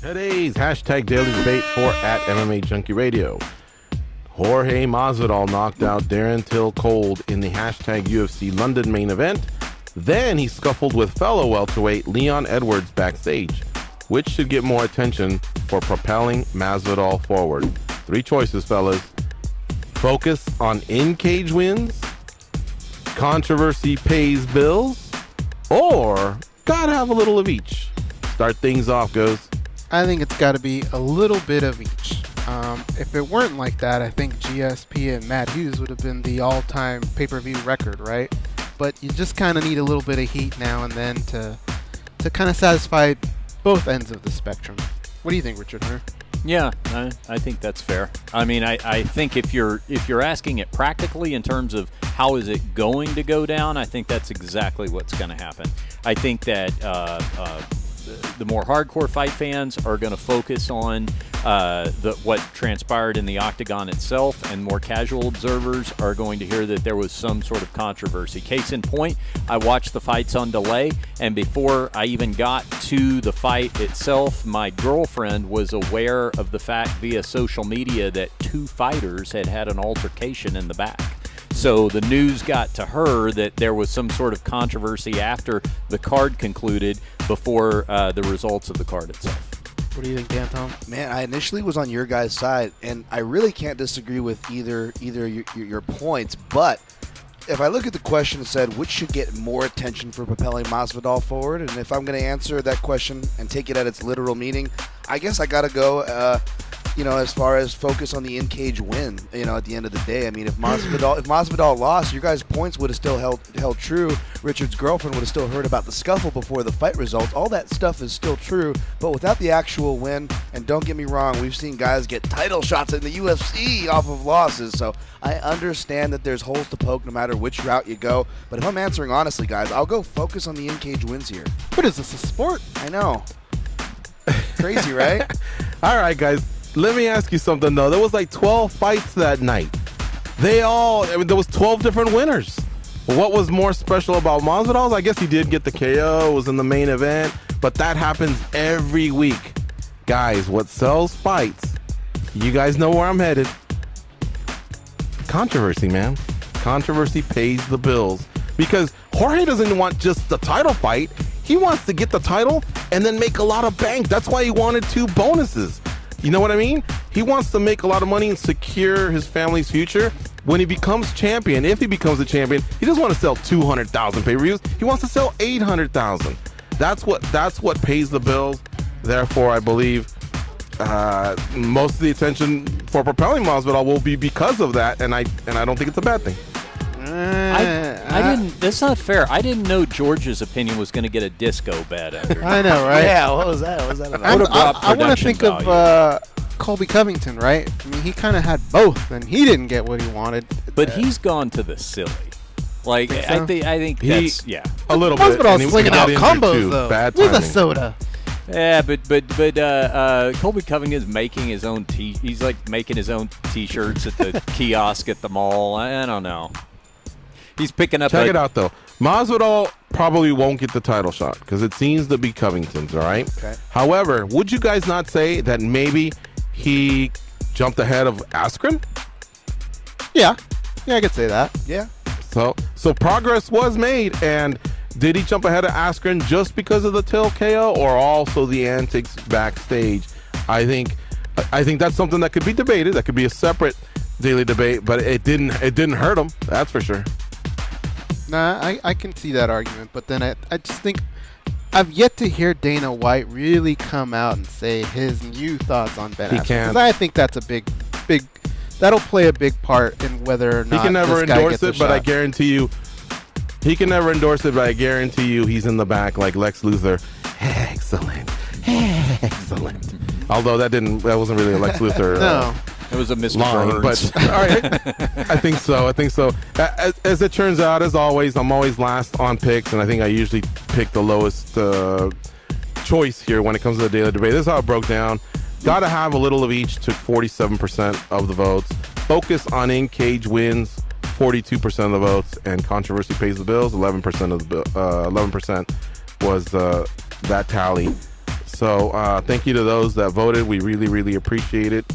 Today's hashtag daily debate for at MMA Junkie Radio. Jorge Masvidal knocked out Darren Till Cold in the hashtag UFC London main event. Then he scuffled with fellow welterweight Leon Edwards backstage. Which should get more attention for propelling Masvidal forward? Three choices, fellas. Focus on in-cage wins, controversy pays bills, or gotta have a little of each. Start things off, Goes. I think it's got to be a little bit of each. If it weren't like that, I think GSP and Matt Hughes would have been the all-time pay-per-view record, right? But you just kind of need a little bit of heat now and then to kind of satisfy both ends of the spectrum. What do you think, Richard Hunter? Yeah, I think that's fair. I mean, I think if you're asking it practically in terms of how is it going to go down, I think that's exactly what's going to happen. I think that the more hardcore fight fans are going to focus on what transpired in the octagon itself, and more casual observers are going to hear that there was some sort of controversy. Case in point, I watched the fights on delay, and before I even got to the fight itself, my girlfriend was aware of the fact via social media that two fighters had had an altercation in the back. So the news got to her that there was some sort of controversy after the card concluded before the results of the card itself. What do you think, Dan Tom? Man, I initially was on your guys' side, and I really can't disagree with either your points. But if I look at the question and said which should get more attention for propelling Masvidal forward, and if I'm going to answer that question and take it at its literal meaning, I guess I got to go. As far as focus on the in-cage win, at the end of the day. I mean, if Masvidal lost, your guys' points would have still held true. Richard's girlfriend would have still heard about the scuffle before the fight results. All that stuff is still true, but without the actual win, and don't get me wrong, we've seen guys get title shots in the UFC off of losses, so I understand that there's holes to poke no matter which route you go, but if I'm answering honestly, guys, I'll go focus on the in-cage wins here. What is this, a sport? I know. Crazy, right? All right, guys. Let me ask you something, though. There was like 12 fights that night. There was 12 different winners. What was more special about Masvidal? I guess he did get the KO, was in the main event, but that happens every week. Guys, what sells fights, you guys know where I'm headed. Controversy, man. Controversy pays the bills. Because Jorge doesn't want just the title fight. He wants to get the title and then make a lot of bank. That's why he wanted 2 bonuses. You know what I mean? He wants to make a lot of money and secure his family's future. When he becomes champion, if he becomes a champion, he doesn't want to sell 200,000 pay-per-views. He wants to sell 800,000. That's what pays the bills. Therefore, I believe most of the attention for propelling Masvidal will be because of that, and I don't think it's a bad thing. I didn't. That's not fair. I didn't know George's opinion was going to get a disco bed under. I know, right? Yeah, what was that? What was that I about? want to think of Colby Covington, right? I mean, he kind of had both, and he didn't get what he wanted. But he's gone to the silly. Like, I think that's, yeah. A little bit. Masvidal's slinging out combos, though, Bad with a timing. soda. Yeah, but Colby Covington is making his own he's like making his own T-shirts at the kiosk at the mall. I don't know. He's picking up. Check it out, though. Masvidal probably won't get the title shot because it seems to be Covington's, all right? Okay. However, would you guys not say that maybe he jumped ahead of Askren? Yeah, I could say that. Yeah. So progress was made, and did he jump ahead of Askren just because of the Till KO or also the antics backstage? I think that's something that could be debated. That could be a separate daily debate, but it didn't hurt him. That's for sure. Nah, I can see that argument, but then I just think I've yet to hear Dana White really come out and say his new thoughts on Ben Askren. He can't. Because I think that's a big, that'll play a big part in whether or not he can never this guy endorse gets a it, but I shot. guarantee you, he can never endorse it, but I guarantee you he's in the back like Lex Luthor. Excellent. Although that wasn't really a Lex Luthor. No. It was a Mr. line, Burns. but all right, I think so. As it turns out, as always, I'm always last on picks, and I think I usually pick the lowest choice here when it comes to the daily debate. This is how it broke down. Got to have a little of each. Took 47% of the votes. Focus on in-cage wins. 42% of the votes, and controversy pays the bills. 11% of the 11% was that tally. So thank you to those that voted. We really, really appreciate it.